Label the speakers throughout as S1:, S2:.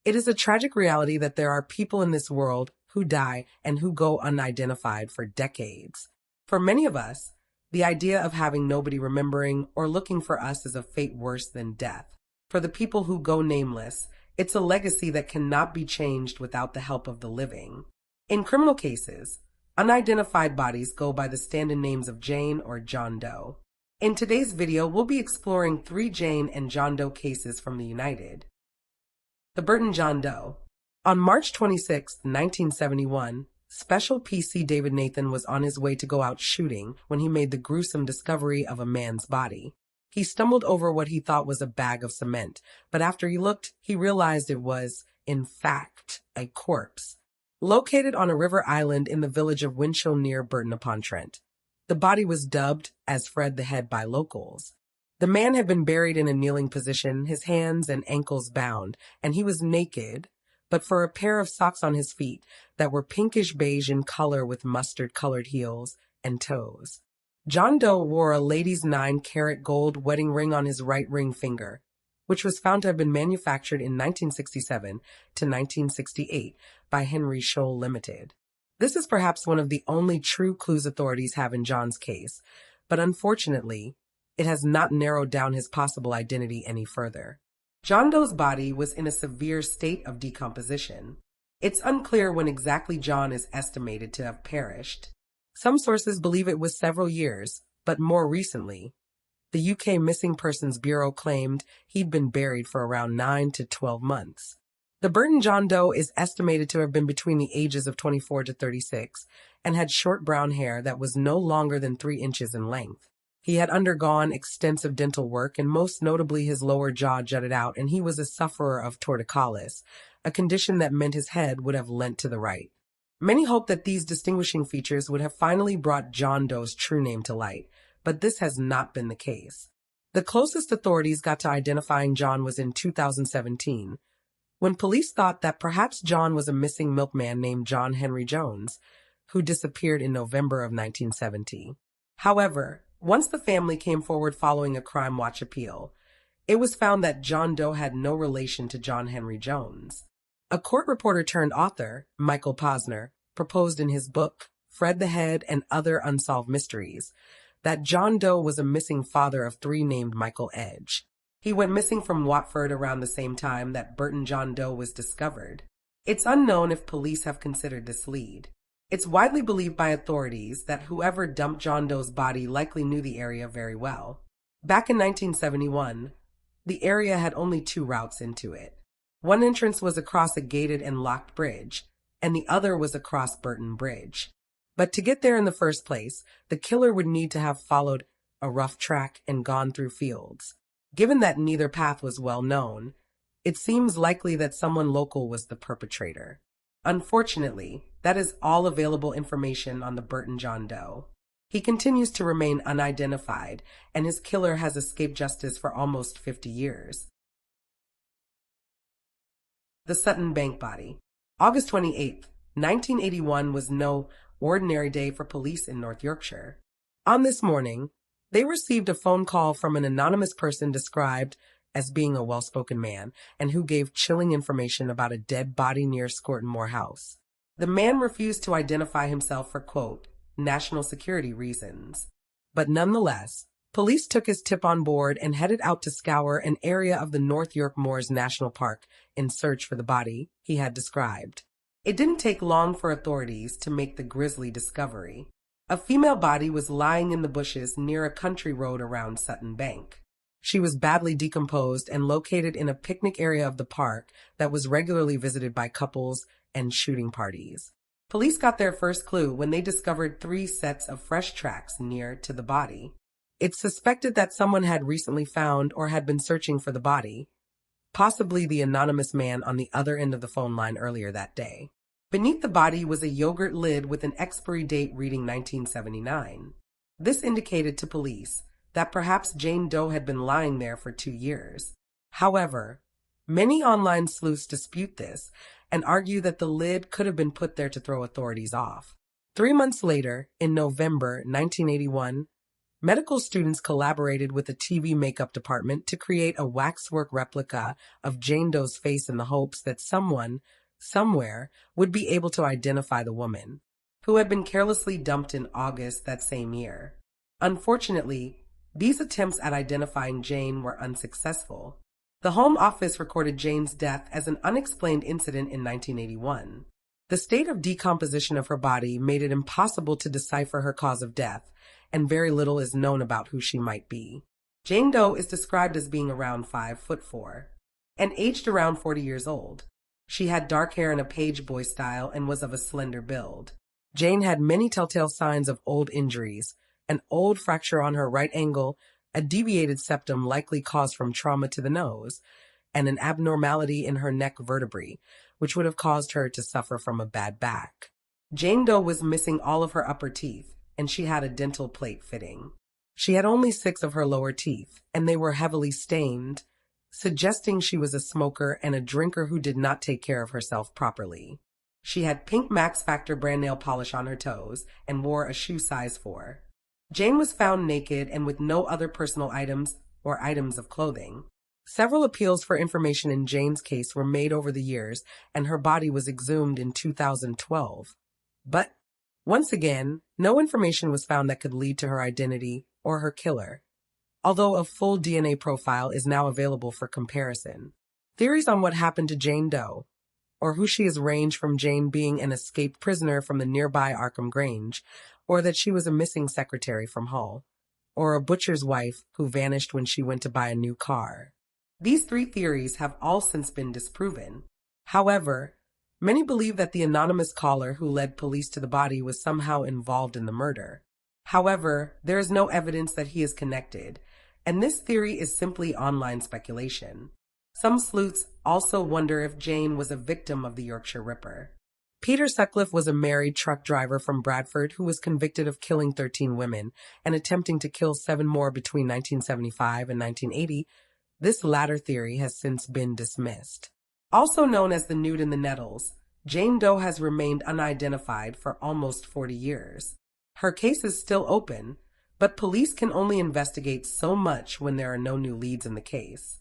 S1: It is a tragic reality that there are people in this world who die and who go unidentified for decades. For many of us, the idea of having nobody remembering or looking for us is a fate worse than death. For the people who go nameless, it's a legacy that cannot be changed without the help of the living. In criminal cases, unidentified bodies go by the stand-in names of Jane or John Doe. In today's video, we'll be exploring 3 Jane and John Doe cases from the United. The Burton John Doe. On March 26, 1971, Special PC David Nathan was on his way to go out shooting when he made the gruesome discovery of a man's body. He stumbled over what he thought was a bag of cement, but after he looked, he realized it was, in fact, a corpse. Located on a river island in the village of Winchell near Burton-upon-Trent. The body was dubbed as Fred the Head by locals. The man had been buried in a kneeling position, his hands and ankles bound, and he was naked, but for a pair of socks on his feet that were pinkish beige in color with mustard-colored heels and toes. John Doe wore a lady's 9-carat gold wedding ring on his right ring finger, which was found to have been manufactured in 1967 to 1968 by Henry Scholl Limited. This is perhaps one of the only true clues authorities have in John's case, but unfortunately, it has not narrowed down his possible identity any further. John Doe's body was in a severe state of decomposition. It's unclear when exactly John is estimated to have perished. Some sources believe it was several years, but more recently, the UK Missing Persons Bureau claimed he'd been buried for around 9 to 12 months. The Burton John Doe is estimated to have been between the ages of 24 to 36 and had short brown hair that was no longer than 3 inches in length. He had undergone extensive dental work, and most notably his lower jaw jutted out, and he was a sufferer of torticollis, a condition that meant his head would have leant to the right. Many hoped that these distinguishing features would have finally brought John Doe's true name to light, but this has not been the case. The closest authorities got to identifying John was in 2017, when police thought that perhaps John was a missing milkman named John Henry Jones, who disappeared in November of 1970. However, once the family came forward following a Crime Watch appeal, it was found that John Doe had no relation to John Henry Jones. A court reporter turned author, Michael Posner, proposed in his book, Fred the Head and Other Unsolved Mysteries, that John Doe was a missing father of 3 named Michael Edge. He went missing from Watford around the same time that Burton John Doe was discovered. It's unknown if police have considered this lead. It's widely believed by authorities that whoever dumped John Doe's body likely knew the area very well. Back in 1971, the area had only 2 routes into it. One entrance was across a gated and locked bridge, and the other was across Burton Bridge. But to get there in the first place, the killer would need to have followed a rough track and gone through fields. Given that neither path was well known, it seems likely that someone local was the perpetrator. Unfortunately, that is all available information on the Burton John Doe. He continues to remain unidentified, and his killer has escaped justice for almost 50 years. The Sutton Bank Body. August 28, 1981 was no ordinary day for police in North Yorkshire. On this morning, they received a phone call from an anonymous person described as being a well-spoken man and who gave chilling information about a dead body near Scorton Moor House. The man refused to identify himself for, quote, national security reasons. But nonetheless, police took his tip on board and headed out to scour an area of the North York Moors National Park in search for the body he had described. It didn't take long for authorities to make the grisly discovery. A female body was lying in the bushes near a country road around Sutton Bank. She was badly decomposed and located in a picnic area of the park that was regularly visited by couples and shooting parties. Police got their first clue when they discovered 3 sets of fresh tracks near to the body. It's suspected that someone had recently found or had been searching for the body, possibly the anonymous man on the other end of the phone line earlier that day. Beneath the body was a yogurt lid with an expiry date reading 1979. This indicated to police that perhaps Jane Doe had been lying there for 2 years. However, many online sleuths dispute this and argue that the lid could have been put there to throw authorities off. 3 months later, in November 1981, Medical students collaborated with the TV makeup department to create a waxwork replica of Jane Doe's face in the hopes that someone, somewhere, would be able to identify the woman, who had been carelessly dumped in August that same year. Unfortunately, these attempts at identifying Jane were unsuccessful. The Home Office recorded Jane's death as an unexplained incident in 1981. The state of decomposition of her body made it impossible to decipher her cause of death, and very little is known about who she might be. Jane Doe is described as being around 5'4" and aged around 40 years old. She had dark hair in a page boy style and was of a slender build. Jane had many telltale signs of old injuries: an old fracture on her right angle, a deviated septum likely caused from trauma to the nose, and an abnormality in her neck vertebrae, which would have caused her to suffer from a bad back. Jane Doe was missing all of her upper teeth, and she had a dental plate fitting. She had only 6 of her lower teeth, and they were heavily stained, suggesting she was a smoker and a drinker who did not take care of herself properly. She had pink Max Factor brand nail polish on her toes and wore a shoe size 4. Jane was found naked and with no other personal items or items of clothing. Several appeals for information in Jane's case were made over the years, and her body was exhumed in 2012. But, once again, no information was found that could lead to her identity or her killer, although a full DNA profile is now available for comparison. Theories on what happened to Jane Doe, or who she is, range from Jane being an escaped prisoner from the nearby Arkham Grange, or that she was a missing secretary from Hull, or a butcher's wife who vanished when she went to buy a new car. These 3 theories have all since been disproven. However, many believe that the anonymous caller who led police to the body was somehow involved in the murder. However, there is no evidence that he is connected, and this theory is simply online speculation. Some sleuths also wonder if Jane was a victim of the Yorkshire Ripper. Peter Sutcliffe was a married truck driver from Bradford who was convicted of killing 13 women and attempting to kill 7 more between 1975 and 1980. This latter theory has since been dismissed. Also known as the Nude in the Nettles, Jane Doe has remained unidentified for almost 40 years. Her case is still open, but police can only investigate so much when there are no new leads in the case.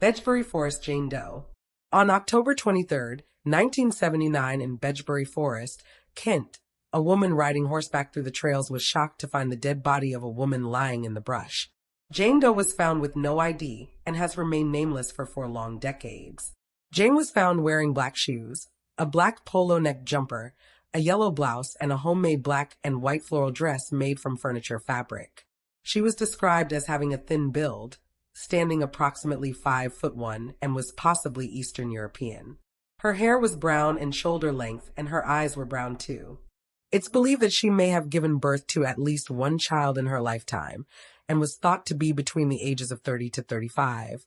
S1: Bedgebury Forest Jane Doe. On October 23, 1979, in Bedgebury Forest, Kent, a woman riding horseback through the trails was shocked to find the dead body of a woman lying in the brush. Jane Doe was found with no ID and has remained nameless for 4 long decades. Jane was found wearing black shoes, a black polo neck jumper, a yellow blouse, and a homemade black and white floral dress made from furniture fabric. She was described as having a thin build, standing approximately 5'1", and was possibly Eastern European. Her hair was brown and shoulder length, and her eyes were brown too. It's believed that she may have given birth to at least 1 child in her lifetime, and was thought to be between the ages of 30 to 35,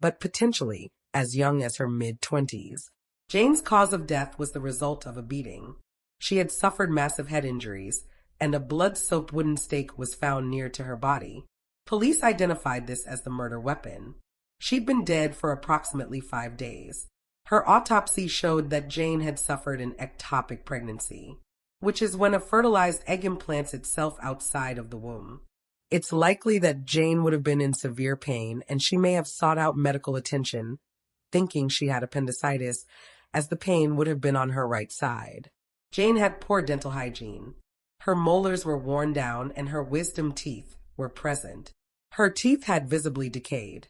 S1: but potentially as young as her mid-20s. Jane's cause of death was the result of a beating. She had suffered massive head injuries, and a blood-soaked wooden stake was found near to her body. Police identified this as the murder weapon. She'd been dead for approximately 5 days. Her autopsy showed that Jane had suffered an ectopic pregnancy, which is when a fertilized egg implants itself outside of the womb. It's likely that Jane would have been in severe pain, and she may have sought out medical attention, thinking she had appendicitis, as the pain would have been on her right side. Jane had poor dental hygiene. Her molars were worn down and her wisdom teeth were present. Her teeth had visibly decayed,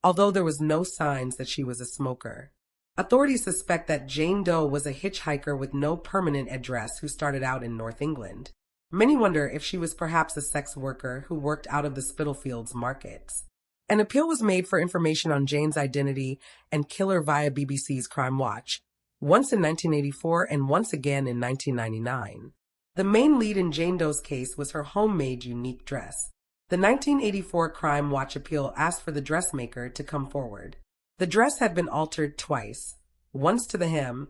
S1: although there was no signs that she was a smoker. Authorities suspect that Jane Doe was a hitchhiker with no permanent address who started out in North England. Many wonder if she was perhaps a sex worker who worked out of the Spitalfields markets. An appeal was made for information on Jane's identity and killer via BBC's Crime Watch, once in 1984 and once again in 1999. The main lead in Jane Doe's case was her homemade unique dress. The 1984 Crime Watch appeal asked for the dressmaker to come forward. The dress had been altered twice, once to the hem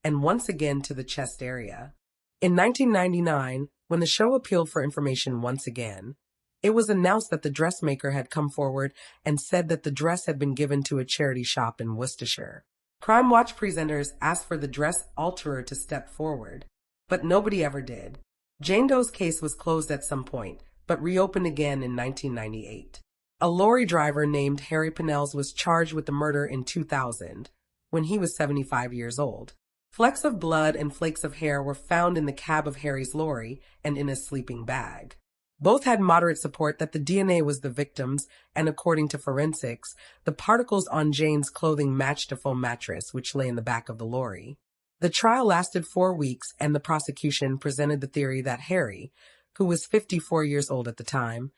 S1: and once again to the chest area. In 1999, when the show appealed for information once again, it was announced that the dressmaker had come forward and said that the dress had been given to a charity shop in Worcestershire. Crime Watch presenters asked for the dress alterer to step forward, but nobody ever did. Jane Doe's case was closed at some point, but reopened again in 1998. A lorry driver named Harry Pinnells was charged with the murder in 2000, when he was 75 years old. Flecks of blood and flakes of hair were found in the cab of Harry's lorry and in his sleeping bag. Both had moderate support that the DNA was the victim's, and according to forensics, the particles on Jane's clothing matched a foam mattress which lay in the back of the lorry. The trial lasted 4 weeks, and the prosecution presented the theory that Harry, who was 54 years old at the time,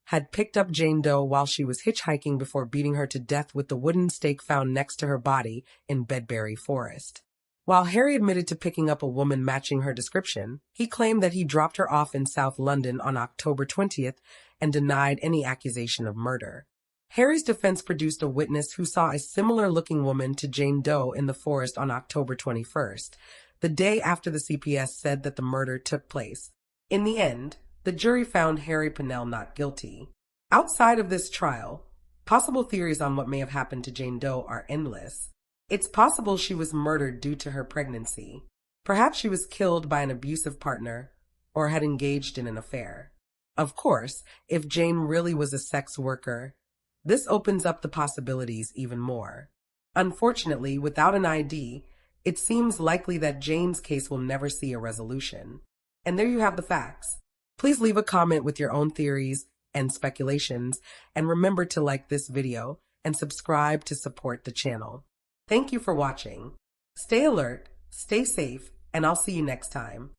S1: had picked up Jane Doe while she was hitchhiking before beating her to death with the wooden stake found next to her body in Bedbury Forest. While Harry admitted to picking up a woman matching her description, he claimed that he dropped her off in South London on October 20th and denied any accusation of murder. Harry's defense produced a witness who saw a similar-looking woman to Jane Doe in the forest on October 21st, the day after the CPS said that the murder took place. In the end, the jury found Harry Pinnell not guilty. Outside of this trial, possible theories on what may have happened to Jane Doe are endless. It's possible she was murdered due to her pregnancy. Perhaps she was killed by an abusive partner or had engaged in an affair. Of course, if Jane really was a sex worker, this opens up the possibilities even more. Unfortunately, without an ID, it seems likely that Jane's case will never see a resolution. And there you have the facts. Please leave a comment with your own theories and speculations, and remember to like this video and subscribe to support the channel. Thank you for watching. Stay alert, stay safe, and I'll see you next time.